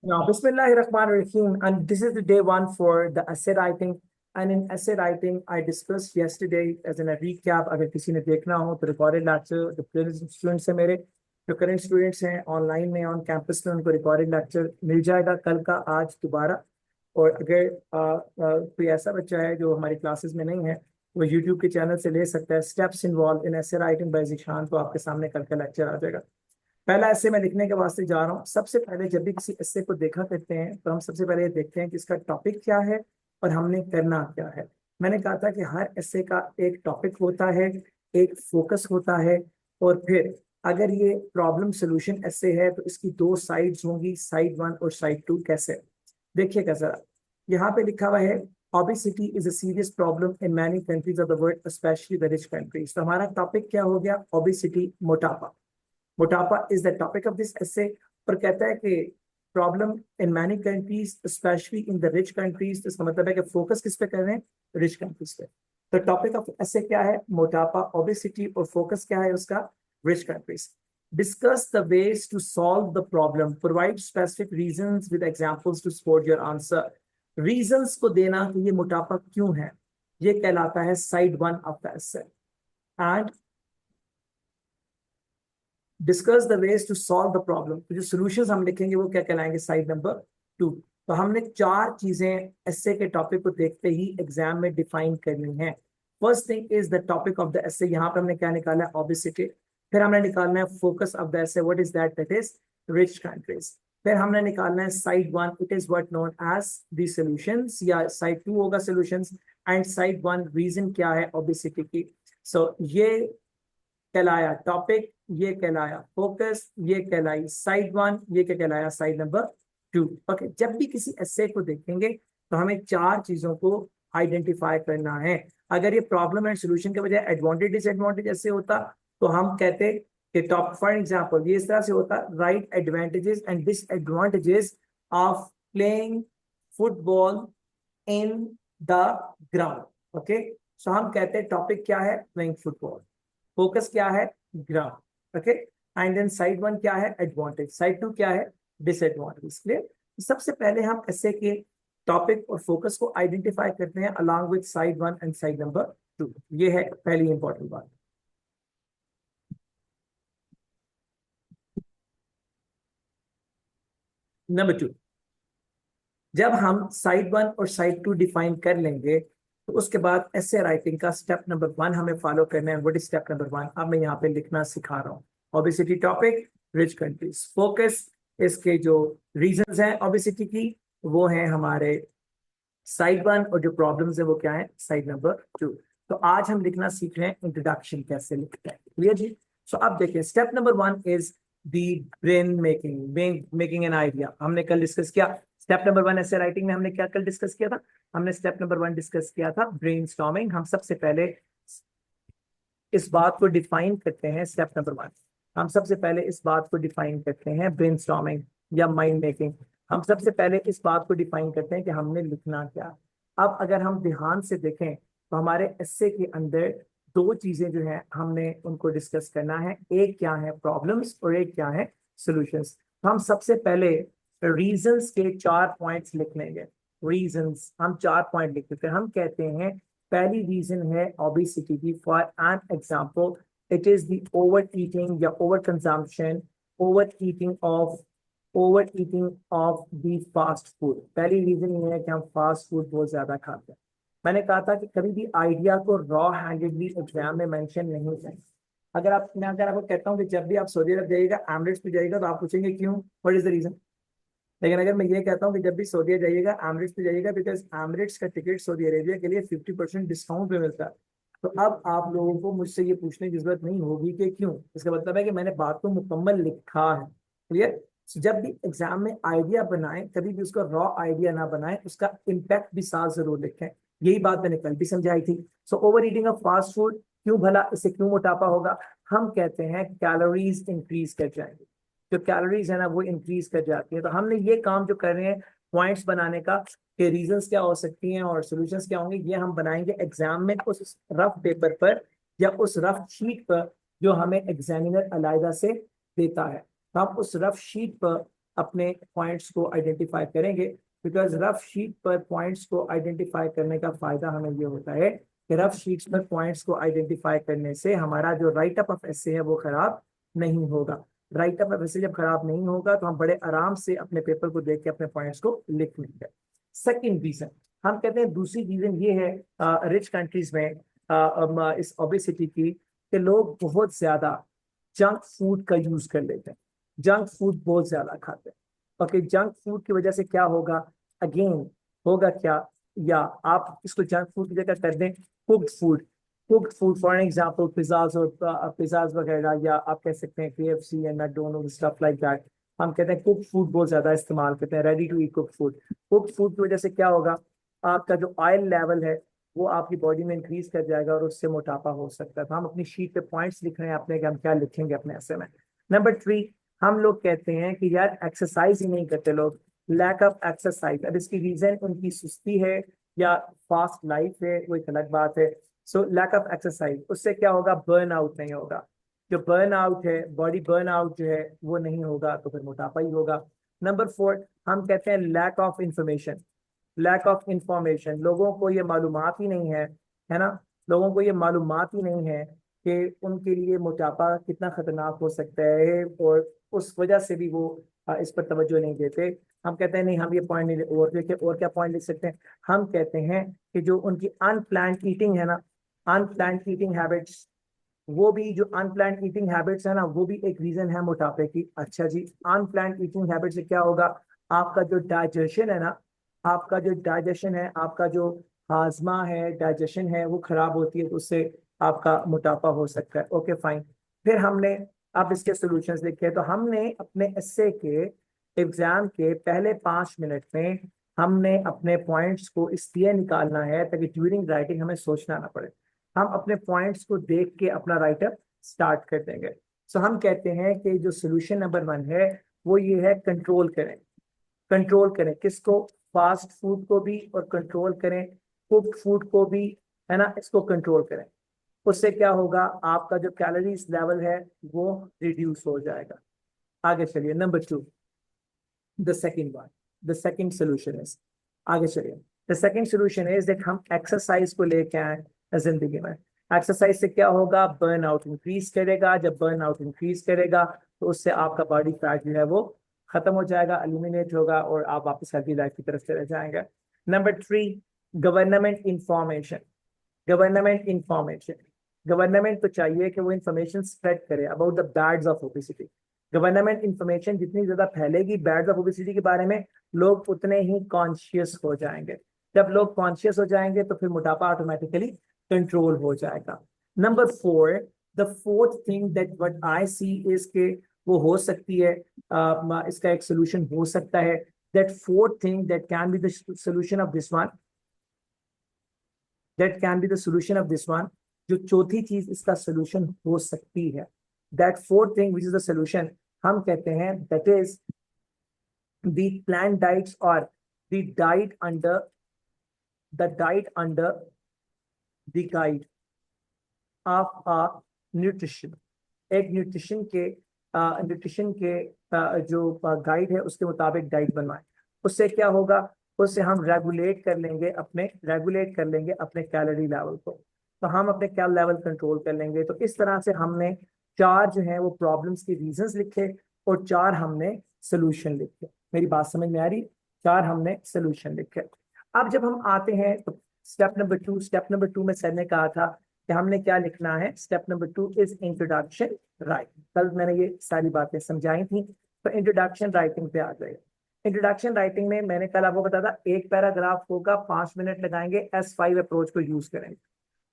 Now, Bismillahirrahmanirrahim, and this is the day one for the essay writing. And in essay writing, I discussed yesterday as in a recap. अगर किसी ने देखना हो तो recorded lecture, the present students हैं मेरे, जो current students हैं online में on campus में, उनको recorded lecture मिल जाएगा कल का आज दोबारा. और अगर कोई ऐसा बच्चा है जो हमारी क्लासेस में नहीं है, वो YouTube के चैनल से ले सकता है. Steps involve in essay writing by Zeeshan, तो आपके सामने कल का लेक्चर आ जाएगा. पहला ऐसे मैं लिखने के वास्ते जा रहा हूँ. सबसे पहले जब भी किसी ऐसे को देखा करते हैं तो हम सबसे पहले ये देखते हैं कि इसका टॉपिक क्या है और हमने करना क्या है. मैंने कहा था कि हर ऐसे का एक टॉपिक होता है, एक फोकस होता है, और फिर अगर ये प्रॉब्लम सोल्यूशन ऐसे है तो इसकी दो साइड्स होंगी, साइड वन और साइड टू. कैसे देखिएगा जरा, यहाँ पे लिखा हुआ है obesity is a serious problem in many countries of the world, specially the rich countries. तो हमारा टॉपिक क्या हो गया? ओबेसिटी, मोटापा. मोटापा is the topic of this एसे. पर कहता है कि problem in many countries specially in the rich countries. तो इसका मतलब है कि फोकस किस पे कर रहे हैं? रिच कंट्रीज पे. तो टॉपिक ऑफ एसे क्या है? मोटापा, ओबेसिटी, और फोकस क्या है उसका? Rich countries. Discuss the ways to solve the problem, provide specific reasons with examples to support your answer. Reasons को देना कि ये मोटापा क्यों है, ये कहलाता है side one of the essay. And discuss the ways to solve the problem. तो जो सोल्यूशंस हम लिखेंगे वो क्या कहलाएंगे? Side number two. तो हमने चार चीजें एसे के टॉपिक को देखते ही एग्जाम में डिफाइन करनी है. First thing is the topic of the essay. यहाँ पे हमने क्या निकाला है? ओबेसिटी. फिर हमने निकालना है focus of the essay. What is that? That is rich countries. फिर हमने निकालना है side one. It is what known as the solutions, या साइड टू होगा solutions. And side one reason क्या है ओबेसिटी की. सो ये कहलाया टॉपिक, ये कहलाया फोकस, ये कहलाई साइड वन, ये क्या कहलाया? Side number to. ओके, जब भी किसी एसे को देखेंगे तो हमें चार चीजों को आइडेंटिफाई करना है. अगर ये प्रॉब्लम एंड सोल्यूशन के बजाय एडवांटेज डिसएडवांटेज ऐसे होता तो हम कहते कि टॉप, फॉर एग्जाम्पल ये इस तरह से होता: right advantages and disadvantages of playing football in the ground. Okay, so हम कहते हैं टॉपिक क्या है? Playing football. फोकस क्या है? Graph. Okay, and then side one क्या है? एडवांटेज. साइड टू क्या है? डिसएडवांटेज. क्लियर. सबसे पहले हम ऐसे के टॉपिक और फोकस को आइडेंटिफाई करते हैं along with side one and side number to. ये है पहली इंपॉर्टेंट बात. नंबर टू, जब हम साइड वन और साइड टू डिफाइन कर लेंगे तो उसके बाद ऐसे राइटिंग का स्टेप नंबर वन हमें फॉलो करना है. What is step number one? अब मैं यहाँ पे लिखना सिखा रहा हूँ. Obesity topic, rich countries, focus. इसके जो रीजंस हैं ओबेसिटी की वो हैं हमारे साइड वन, और जो प्रॉब्लम्स है वो क्या है? Side number two. तो आज हम लिखना सीख रहे हैं इंट्रोडक्शन कैसे लिखते हैं. क्लियर जी. सो अब देखिए, step number one is the brain making an idea. हमने कल डिस्कस किया स्टेप नंबर वन ऐसे राइटिंग में. हमने क्या कल डिस्कस किया था? हमने स्टेप नंबर वन डिस्कस किया था ब्रेनस्टॉर्मिंग. हम सबसे पहले इस बात को डिफाइन करते हैं. स्टेप नंबर वन, हम सबसे पहले इस बात को डिफाइन करते हैं, ब्रेनस्टॉर्मिंग या माइंड मेकिंग. हम सबसे पहले इस बात को डिफाइन करते हैं कि हमने लिखना क्या. अब अगर हम ध्यान से देखें तो हमारे एस्से के अंदर दो चीजें जो है हमने उनको डिस्कस करना है. एक क्या है? प्रॉब्लम्स, और एक क्या है? सॉल्यूशंस. तो हम सबसे पहले रीजंस के चार पॉइंट्स लिख लेंगे. रीजंस हम चार पॉइंट लिखते हैं. हम कहते हैं पहली रीजन है ओबेसिटी की. For an example, it is the over eating या over consumption, over eating of the fast food. पहली रीजन ये है कि हम फास्ट फूड बहुत ज्यादा खाते हैं. मैंने कहा था कि कभी भी आइडिया को रॉ हैंडेडली एग्जाम में मेंशन नहीं करें. अगर आपको कहता हूँ कि जब भी आप सऊदी अरब जाइएगा, एमिरेट्स पे जाइएगा, तो आप पूछेंगे क्यों? What is the reason. लेकिन अगर मैं ये कहता हूँ कि जब भी सऊदी जाइएगा, एमिरेट्स पे जाइएगा, बिकॉज एमिरेट्स का टिकट सऊदी अरेबिया के लिए 50% डिस्काउंट पे मिलता है. तो अब आप लोगों को मुझसे ये पूछने की जरूरत नहीं होगी कि क्यों. इसका मतलब है कि मैंने बात को मुकम्मल लिखा है. क्लियर. जब भी एग्जाम में आइडिया बनाएं, कभी भी उसका रॉ आइडिया ना बनाएं, उसका इम्पैक्ट भी साथ जरूर लिखें. यही बात मैंने कल भी समझाई थी. So over eating of fast food, क्यों भला, इससे क्यों मोटापा होगा? हम कहते हैं कैलोरीज इंक्रीज कर जाएंगे. जो कैलोरीज है ना वो इंक्रीज कर जाती है. तो हमने ये काम जो कर रहे हैं पॉइंट्स बनाने का, कि रीजंस क्या हो सकती हैं और सॉल्यूशंस क्या होंगे, ये हम बनाएंगे एग्जाम में उस रफ पेपर पर या उस रफ शीट पर जो हमें एग्जामिनर अलहदा से देता है. तो हम उस रफ शीट पर अपने पॉइंट्स को आइडेंटिफाई करेंगे, बिकॉज रफ शीट पर पॉइंट्स को आइडेंटिफाई करने का फायदा हमें ये होता है कि रफ शीट्स पर पॉइंट्स को आइडेंटिफाई करने से हमारा जो राइट अप ऑफ एसे है वो खराब नहीं होगा। राइट अप ऑफ एसे जब खराब नहीं होगा तो हम बड़े आराम से अपने पेपर को देख के अपने पॉइंट्स को लिख लेंगे। सेकेंड रीजन हम कहते हैं, दूसरी रीजन ये है रिच कंट्रीज में इस ओबेसिटी की, कि लोग बहुत ज्यादा जंक फूड का यूज कर लेते हैं, जंक फूड बहुत ज्यादा खाते हैं। ओके, जंक फूड की वजह से क्या होगा, अगेन होगा क्या, या आप इसको जंक फूड की जगह कर दें cooked food. Cooked food for example pizzas और पिज्जाज वगैरह, या आप कह सकते हैं KFC and McDonald's stuff like that. हम कहते हैं कुक्ड फूड बहुत ज्यादा इस्तेमाल करते हैं, ready to eat cooked food. Cooked food की वजह से क्या होगा, आपका जो ऑयल लेवल है वो आपकी बॉडी में इंक्रीज कर जाएगा और उससे मोटापा हो सकता है। तो हम अपनी शीट पे पॉइंट्स लिख रहे हैं अपने कि हम क्या लिखेंगे अपने ऐसे में। नंबर 3, हम लोग कहते हैं कि यार एक्सरसाइज ही नहीं करते लोग, लैक ऑफ एक्सरसाइज। अब इसकी रीजन उनकी सुस्ती है या फास्ट लाइफ है, वो एक अलग बात है। सो लैक ऑफ एक्सरसाइज, उससे क्या होगा, बर्न आउट नहीं होगा। जो बर्न आउट है, बॉडी बर्न आउट जो है वो नहीं होगा, तो फिर मोटापा ही होगा। नंबर 4, हम कहते हैं lack of information. Lack of information, लोगों को ये मालूमात ही नहीं है ना, लोगों को ये मालूमात ही नहीं है कि उनके लिए मोटापा कितना खतरनाक हो सकता है, और उस वजह से भी वो इस पर तवज्जो नहीं देते। हम कहते हैं नहीं, हम ये पॉइंट नहीं, और देखिए और क्या पॉइंट लिख सकते हैं, हम कहते हैं कि जो उनकी अनप्लान्ड ईटिंग है ना, अनप्लान्ड ईटिंग हैबिट्स, वो भी जो अनप्लान्ड ईटिंग हैबिट्स है ना, वो भी एक रीजन है मोटापे की। अच्छा जी, अनप्लान्ड ईटिंग हैबिट से क्या होगा, आपका जो डाइजेशन है ना, आपका जो डाइजेशन है, आपका जो हाजमा है, डाइजेशन है, वो खराब होती है, तो उससे आपका मोटापा हो सकता है। Okay fine. फिर हमने अब इसके सॉल्यूशंस लिखे, तो हमने अपने एस्से के एग्जाम के पहले 5 मिनट में हमने अपने पॉइंट्स को इसलिए निकालना है ताकि ड्यूरिंग राइटिंग हमें सोचना ना पड़े, हम अपने पॉइंट्स को देख के अपना राइटअप स्टार्ट कर देंगे। सो हम कहते हैं कि जो सोल्यूशन नंबर 1 है वो ये है, कंट्रोल करें। कंट्रोल करें किसको, फास्ट फूड को भी, और कंट्रोल करें कुक्ड फूड को भी, है ना, इसको कंट्रोल करें। उससे क्या होगा, आपका जो कैलोरीज लेवल है वो रिड्यूस हो जाएगा। आगे चलिए, number 2, the second one, the second solution is, आगे चलिए, the second solution is that हम एक्सरसाइज को लेके आए जिंदगी में। एक्सरसाइज से क्या होगा, बर्न आउट इंक्रीज करेगा। जब बर्न आउट इंक्रीज करेगा तो उससे आपका बॉडी फैट जो है वो खत्म हो जाएगा, एलिमिनेट होगा, और आप वापस हेल्थी लाइफ की तरफ चले जाएंगे। Number 3, government information. Government information, government को चाहिए कि वो इंफॉर्मेशन स्प्रेड करे about the bads of obesity. Government information जितनी ज्यादा फैलेगी बैड्स ऑफ ओबेसिटी के बारे में, लोग उतने ही कॉन्शियस हो जाएंगे। जब लोग कॉन्शियस हो जाएंगे तो फिर मोटापा ऑटोमेटिकली कंट्रोल हो जाएगा। Number 4, the fourth thing that what I see is के वो हो सकती है, इसका एक सोल्यूशन हो सकता है, that fourth thing that can be the solution of this one, that can be the solution of this one, जो चौथी चीज इसका सोल्यूशन हो सकती है, that fourth thing which is the solution, हम कहते हैं that is the plan diets, और the diet under, the diet under the guide of a nutrition. एक न्यूट्रिशन के जो गाइड है उसके मुताबिक डाइट बनवाएं। उससे क्या होगा, उससे हम रेगुलेट कर लेंगे अपने कैलोरी लेवल को, तो हम अपने कैल लेवल कंट्रोल कर लेंगे। तो इस तरह से हमने 4 जो है वो प्रॉब्लम्स के रीजंस लिखे, और 4 हमने सोल्यूशन लिखे। मेरी बात समझ में आ रही, 4 हमने सोल्यूशन लिखे। अब जब हम आते हैं तो स्टेप नंबर टू में सर ने कहा था कि हमने क्या लिखना है, step number 2 is introduction writing. कल मैंने ये सारी बातें समझाई थी, तो इंट्रोडक्शन राइटिंग पे आ जाएगा। इंट्रोडक्शन राइटिंग में मैंने कल आपको बताया था, एक पैराग्राफ होगा, 5 मिनट लगाएंगे, S5 अप्रोच को यूज करेंगे।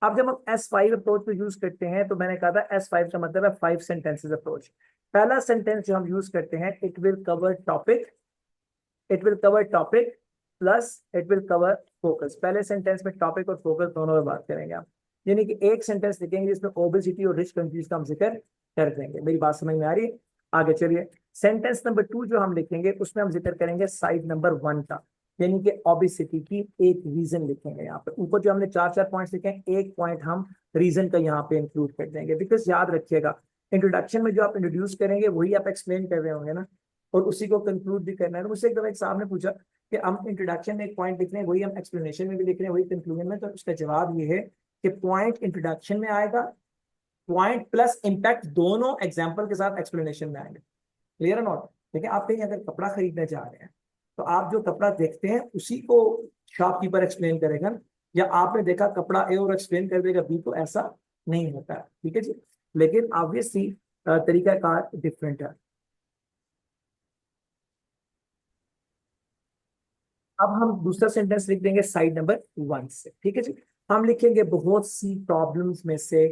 अब जब हम S5 अप्रोच को यूज करते हैं तो मैंने कहा था S5 का मतलब है 5 सेंटेंसेस अप्रोच। पहला सेंटेंस जो हम यूज करते हैं, it will cover topic, it will cover topic plus it will cover focus. पहले सेंटेंस में टॉपिक और फोकस दोनों में बात करेंगे आप, यानी कि एक सेंटेंस लिखेंगे जिसमें ओबेसिटी और रिच कंट्रीज का हम जिक्र कर देंगे। मेरी बात समझ में आ रही है, आगे चलिए। सेंटेंस नंबर 2 जो हम लिखेंगे उसमें हम जिक्र करेंगे साइड नंबर 1 का, यानी कि ओबेसिटी की एक रीजन लिखेंगे। यहाँ पे ऊपर जो हमने 4 पॉइंट्स लिखे हैं, एक पॉइंट हम रीजन का यहाँ पे इंक्लूड कर देंगे। बिकॉज याद रखिएगा, इंट्रोडक्शन में जो आप इंट्रोड्यूस करेंगे वही आप एक्सप्लेन कर रहे होंगे ना, और उसी को कंक्लूड भी करना है। तो मुझसे एक दफा एक साहब ने पूछा कि हम इंट्रोडक्शन में एक पॉइंट लिख रहे हैं, वही हम एक्सप्लेनेशन में भी लिख रहे हैं, वही कंक्लूजन में, तो उसका जवाब ये है कि पॉइंट इंट्रोडक्शन में आएगा, पॉइंट प्लस इम्पैक्ट दोनों एग्जाम्पल के साथ एक्सप्लेनेशन में आएंगे। क्लियर है नॉट? देखिए आप कहीं अगर कपड़ा खरीदने जा रहे हैं तो आप जो कपड़ा देखते हैं उसी को शॉपकीपर एक्सप्लेन करेगा, या आपने देखा कपड़ा ए और एक्सप्लेन कर देगा बी, तो ऐसा नहीं होता है। ठीक है जी, लेकिन ऑब्वियसली तरीका कार डिफरेंट है। अब हम दूसरा सेंटेंस लिख देंगे साइड नंबर 1 से। ठीक है जी, हम लिखेंगे बहुत सी प्रॉब्लम्स में से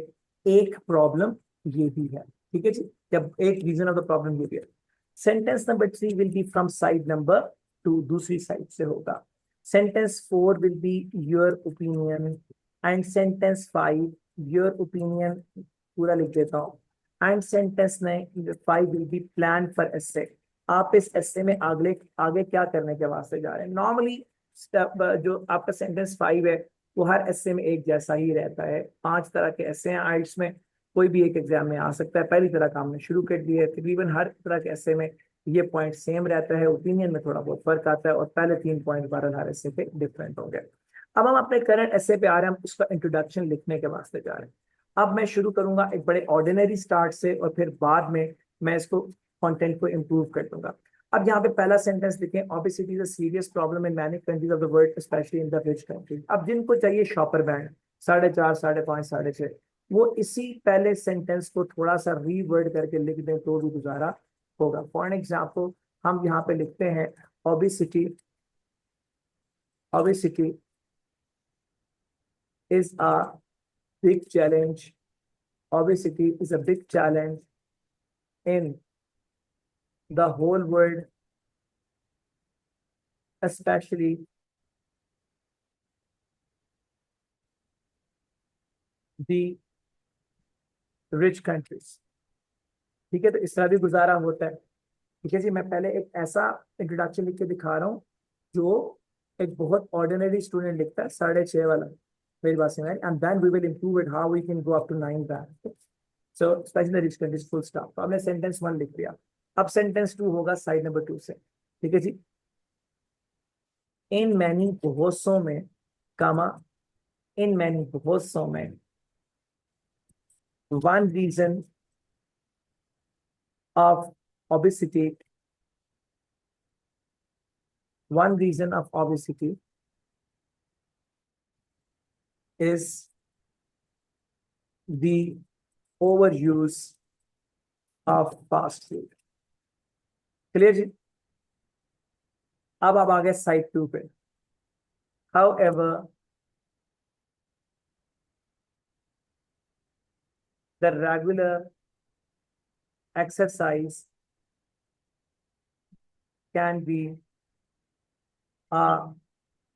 एक प्रॉब्लम ये भी है। ठीक है जी, जब एक रीजन ऑफ द प्रॉब्लम ये भी है। Sentence number 3 will be from side number 2, दूसरी साइड से होगा। Sentence 4 will be your opinion, and sentence 5 your opinion पूरा लिख देता हूँ, and sentence 5 will be plan for essay. आप इस एसे में आगे आगे क्या करने के वास्ते जा रहे हैं। नॉर्मली जो आपका सेंटेंस 5 है वो हर एसे में एक जैसा ही रहता है। 5 तरह के एसे हैं आइट्स में, कोई भी एक एग्जाम में आ सकता है। पहली तरह का हमने शुरू कर दिया है। तकरीबन हर तरह के एसे में ये पॉइंट सेम रहता है, ओपिनियन में थोड़ा बहुत फर्क आता है, और पहले 3 पॉइंट बहरहाल हर एसे पे डिफरेंट होंगे। अब हम अपने करंट एसे पे आ रहे हैं, हम उसका इंट्रोडक्शन लिखने के वास्ते जा रहे हैं। अब मैं शुरू करूंगा एक बड़े ऑर्डिनरी स्टार्ट से, और फिर बाद में मैं इसको कंटेंट को इम्प्रूव कर दूंगा। अब यहाँ पे पहला सेंटेंस लिखें, obesity is a serious problem in many countries of the world specially in the rich countries. अब जिनको चाहिए शॉपर बैंड 4.5, 5.5, 6.5, वो इसी पहले सेंटेंस को थोड़ा सा रीवर्ड करके लिख दें तो भी गुजारा होगा। फॉर एग्जाम्पल हम यहाँ पे लिखते हैं obesity, obesity is a big challenge, obesity is a big challenge in the whole world, especially the rich countries। ठीक है, तो इस तरह भी गुजारा होता है। ठीक है जी, मैं पहले एक ऐसा इंट्रोडक्शन लिख के दिखा रहा हूँ जो एक बहुत ऑर्डिनरी स्टूडेंट लिखता है, 6.5 वाला। मेरी बात समझ, and then we will improve it how we can go up to 9 that. So specially rich countries, full stop. तो हमने सेंटेंस 1 लिख दिया। अब सेंटेंस 2 होगा साइड नंबर 2 से। ठीक है जी, इन मैनी बहुत सौ में, कामा, इन मैनी बहुत सौ में, one reason of obesity, one reason of obesity is the overuse of fast food। Clear जी? अब आप आ गए साइड 2 पे। However, the regular exercise can be a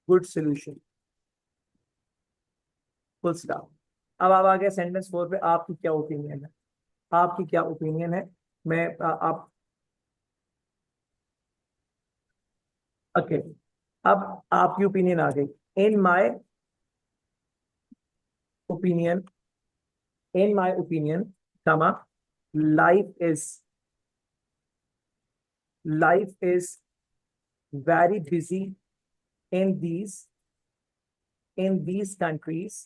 good solution। Full stop. अब आप आ गए सेंटेंस 4 पे। आपकी क्या ओपिनियन है? आपकी क्या ओपिनियन है? मैं आप ओके, अब आपकी ओपिनियन आ गई। In my opinion, in my opinion, comma, life is life is very busy in these countries,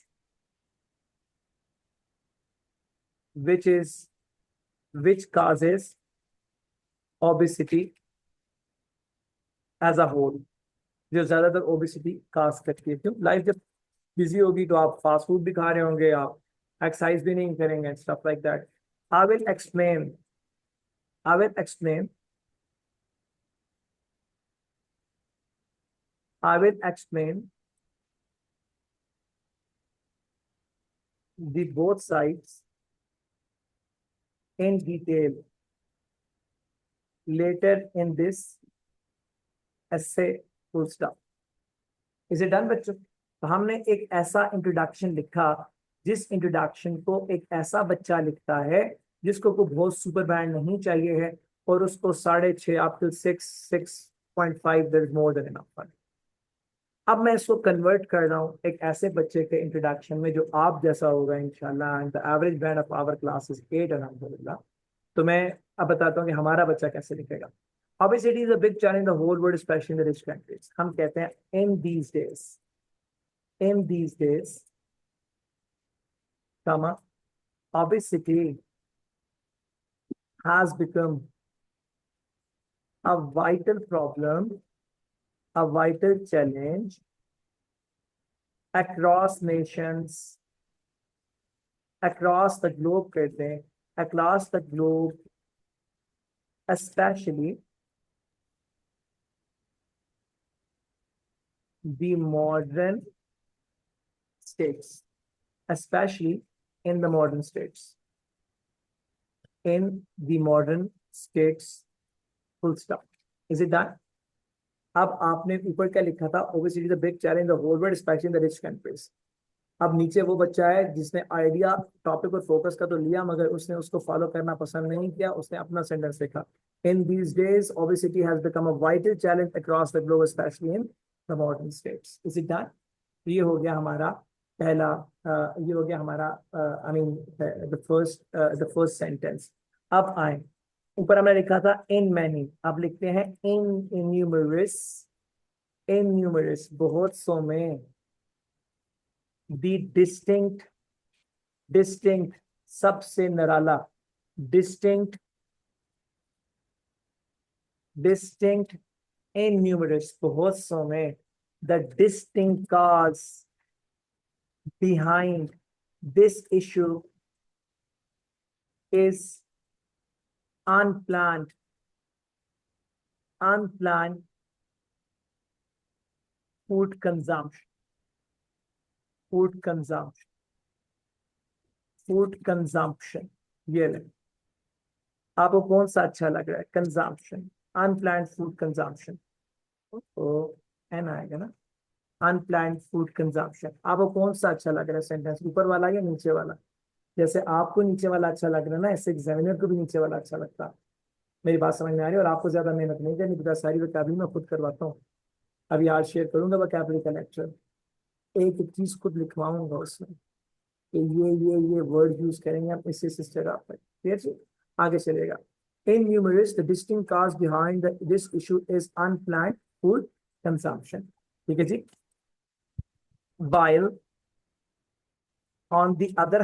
which causes obesity as a whole। जो ज्यादातर ओबेसिटी काज करती है। क्यों? लाइफ जब बिजी होगी तो आप फास्ट फूड भी खा रहे होंगे, आप एक्सरसाइज भी नहीं करेंगे, stuff like that. I will explain, I will explain, I will explain the both sides in detail later in this essay। full stop। Is it done बच्चों? तो हमने एक ऐसा इंट्रोडक्शन लिखा जिस इंट्रोडक्शन को एक ऐसा बच्चा लिखता है जिसको को बहुत सुपर बैंड नहीं चाहिए है, और उसको 6.5 up to 6.5 there is more than enough. अब मैं इसको कन्वर्ट कर रहा हूँ एक ऐसे बच्चे के इंट्रोडक्शन में जो आप जैसा होगा इंशाल्लाह। And the average band of our class is 8 अल्हम्दुलिल्लाह। तो मैं अब बताता हूँ कि हमारा बच्चा कैसे लिखेगा। Obesity is a big challenge in the whole world, especially in the rich countries. हम कहते हैं in these days, comma, obesity has become a vital problem, a vital challenge across nations, across the globe, कहते हैं, across the globe, especially the modern states, especially in the modern states. In the modern states, full stop. Is it done? अब आपने ऊपर क्या लिखा था? Obesity is a big challenge in the whole world, especially in the rich countries. अब नीचे वो बच्चा है जिसने आइडिया टॉपिक और फोकस का तो लिया, मगर उसने उसको फॉलो करना पसंद नहीं किया, उसने अपना सेंटेंस लिखा. In these days, obesity has become a vital challenge across the globe, especially in the modern states. Is it done? ये हो गया हमारा पहला, ये हो गया हमारा, I mean the first sentence. अब आए, ऊपर हमने लिखा था इन मैनी, अब लिखते हैं इन न्यूमरस, बहुत सो में. दी डिस्टिंक्ट, सबसे निराला. डिस्टिंक्ट इन न्यूमरस, बहुत सो में. The distinct cause behind this issue is unplanned food consumption. ये ले, आपको कौन सा अच्छा लग रहा है? Consumption, unplanned food consumption. तो एन आएगा ना, अनप्लान्ड फूड कंजम्पशन. आपको कौन सा अच्छा लग रहा है सेंटेंस, ऊपर वाला या नीचे वाला? जैसे आपको नीचे वाला अच्छा लग रहा है ना, ऐसे एग्जामिनर को भी नीचे वाला अच्छा लगता है. मेरी बात समझ में आ रही है? और आपको ज्यादा मेहनत नहीं करनी, बिकॉज सारी वोकैबुलरी मैं खुद करवाता हूँ. अभी आज शेयर करूंगा वोकैबुलरी का लेक्चर, एक एक चीज खुद लिखवाऊंगा उसमें कि ये वर्ड यूज करेंगे आप, इससे सिस्टर आप. क्लियर जी? आगे चलेगा. In numerous, the distinct cause behind this issue is unplanned food consumption. ठीक है जी? While on the other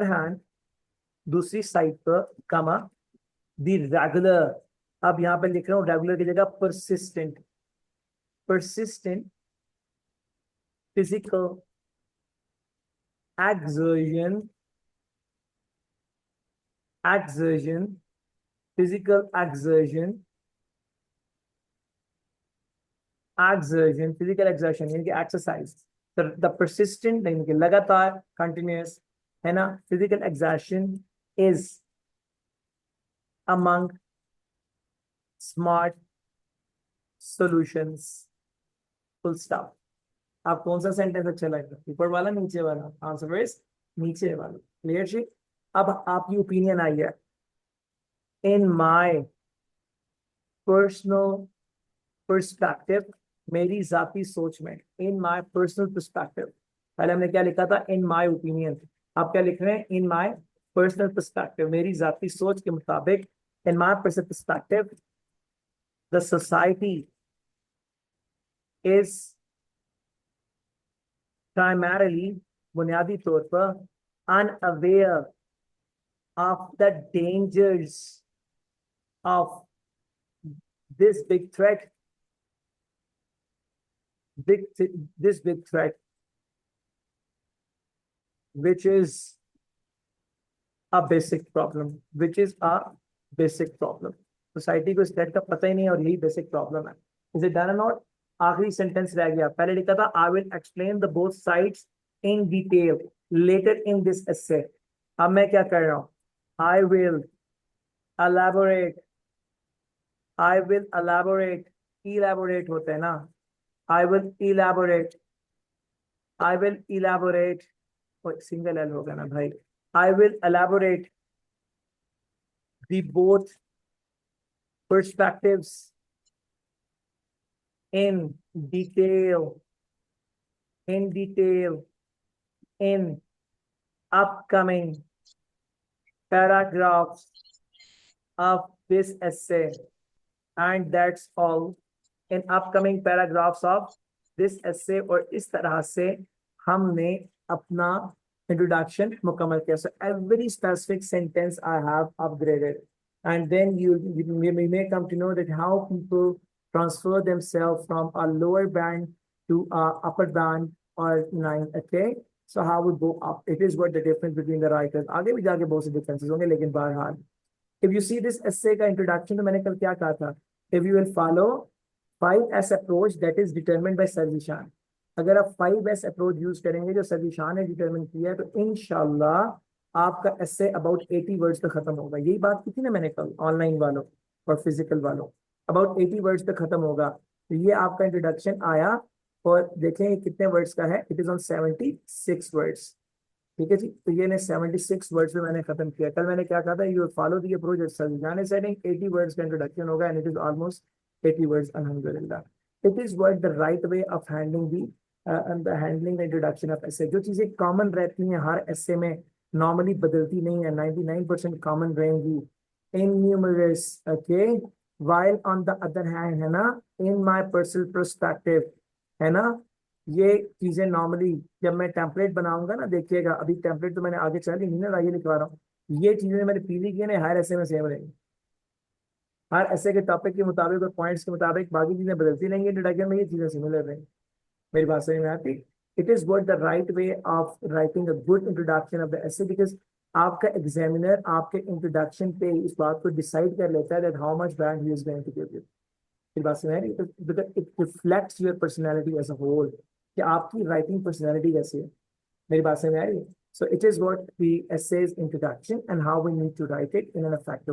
hand, दूसरी साइड पर, कमा, the regular, अब यहां पर लिख रहा हूं रेगुलर की जगह persistent physical exertion, physical exertion यानी कि एक्सरसाइज. द persistent यानी कि लगातार, कंटिन्यूअस, है ना. Physical exertion is among smart solutions. Full stop. आप कौन सा सेंटेंस अच्छा लगता है, ऊपर वाला नीचे वाला? आंसर इज नीचे वाला. क्लियर जी? अब आपकी ओपिनियन आई है. इन माय पर्सनल पर्सपेक्टिव, मेरी जाती सोच में, इन माय पर्सनल पर्सपेक्टिव. पहले हमने क्या लिखा था? In my opinion. आप क्या लिख रहे हैं? इन माय पर्सनल पर्सपेक्टिव, मेरी जाती सोच के मुताबिक. In my personal perspective, the society is primarily, बुनियादी तौर पर, unaware of the dangers of this big threat, which is a basic problem, society को इस थ्रेट का पता ही नहीं है और यही बेसिक प्रॉब्लम है. इज इट डन और नॉट? आखिरी सेंटेंस रह गया. पहले लिखा था I will explain the both sides in detail letter in this एसे. अब मैं क्या कर रहा हूं? आई विल elaborate, elaborate होता है ना. I will elaborate, single L होगा ना भाई. I will elaborate the both perspectives in detail in upcoming paragraphs of this essay, and that's all in upcoming paragraphs of this essay. और इस तरह से हमने अपना introduction मुकम्मल किया. So every specific sentence I have upgraded, and then you may come to know that how people transfer themselves from a lower band to a upper band or line. Okay, so how would go up? It is what the difference between the writers. आगे भी जाके बहुत से differences होंगे, लेकिन बहरहाल if you see this essay का introduction, तो मैंने कल क्या कहा था? If you will follow 5S approach that is determined by Sir Zishan. अगर आप 5S approach use करेंगे जो Sir Zishan ने determine किया है, तो इंशाल्लाह आपका essay about 80 words तक खत्म होगा. यही बात की थी ना मैंने कल ऑनलाइन वालों और फिजिकल वालों, about 80 words तक खत्म होगा. तो ये आपका इंट्रोडक्शन आया और देखें ये कितने वर्ड्स का है. It is on 76 words. ठीक है जी, तो ये ने 76 वर्ड्स में मैंने खत्म किया. कल मैंने क्या कहा था, you follow the approach at sir Zeeshan is setting 80 words का इंट्रोडक्शन होगा, and it is almost 80 words. अल्हम्दुलिल्लाह, it is what the right way of handling the introduction of essay. जो चीजें कॉमन रहती हैं हर एसे में, नॉर्मली बदलती नहीं है, 99% कॉमन रहेंगी इन numerous. Okay, while on the other hand, है ना, in my personal perspective, है ना, ये चीजें नॉर्मली जब मैं टेम्पलेट बनाऊंगा ना, देखिएगा अभी टेम्पलेट तो मैंने आगे चल नहीं ना, ये लिखवा रहा हूँ. ये चीजें मैंने पीली की ना, हर ऐसे में सेम रहेंगी. हर ऐसे के टॉपिक के मुताबिक और पॉइंट्स के मुताबिक बाकी चीजें बदलती रहेंगी. इंट्रोडक्शन में ये चीजें सिमिलर रहेंगी. मेरी बात समझ में आती? It is what the right way of writing a good introduction of the essay, because आपका एग्जामिनर आपके इंट्रोडक्शन पे इस बात को डिसाइड कर लेता है that how much band he is going to give you. मेरी बात समझ रही है? It reflects your personality as a whole, कि आपकी राइटिंग पर्सनैलिटी कैसी है. मेरी बात समझ में आ रही है? So it is what the essay's introduction and how we need to write it in an effective